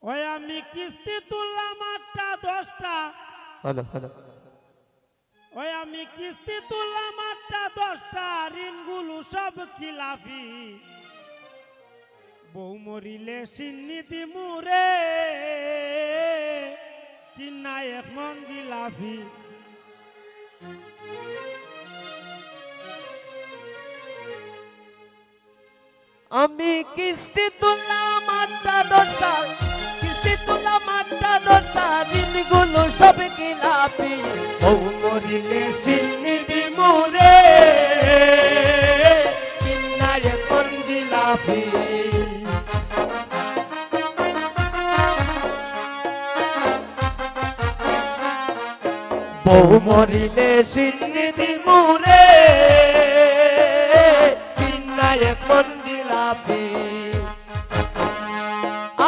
ওই আমি কিস্তি তুললাম 8টা 10টা। Hello hello. ওই আমি কিস্তি তুললাম 8টা 10টা, ঋণগুলো সব খিলাফি। বউ মরিলে সিন্নি দিমুরে, কিনা এক মন জিলাফি। আমি কিস্তি তুললাম 8টা 10টা, কিস্তি তুললাম 8টা 10টা, ঋণগুলো সব খিলাফি। বউ মরিলে সিন্নি দিমুরে, কিনা এক মন জিলাফি। বউ মরিলে সিন্নি দিমুরে, কিনা এক মন জিলাফি।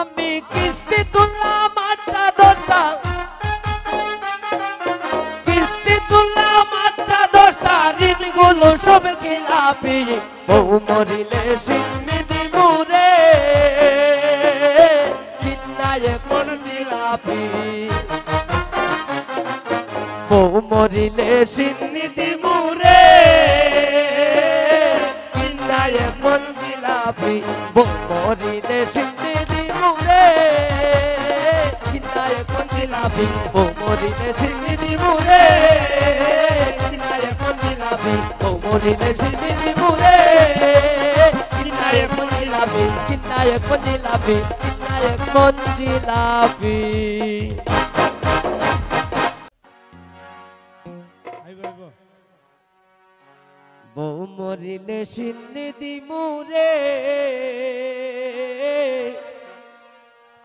আমি কিস্তি তুললাম 8টা 10টা, কিস্তি তুললাম 8টা 10টা, ঋণগুলো সব খিলাফি। বউ মরিলে সিন্নি দিমুরে, কিনা এক মন জিলাফি। বউ মরিলে সিন্নি দিমুরে, কিনা এক মন জিলাফি। বউ মরিলে সিন্নি দিমুরে, কিনা এক মন জিলাফি। বউ মরিলে সিন্নি দিমুরে, কিনা এক মন জিলাফি। বউ মরিলে সিন্নি দিমুরে, কিনা এক মন জিলাফি। কিনা এক মন জিলাফি, কিনা এক মন জিলাফি। বউ মরিলে সিন্নি দিমুরে,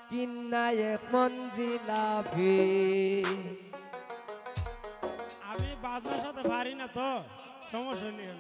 কিনা এক মন জিলাফি। আমি বাজনার সাথে পারি না তো, সমস্যা নেই।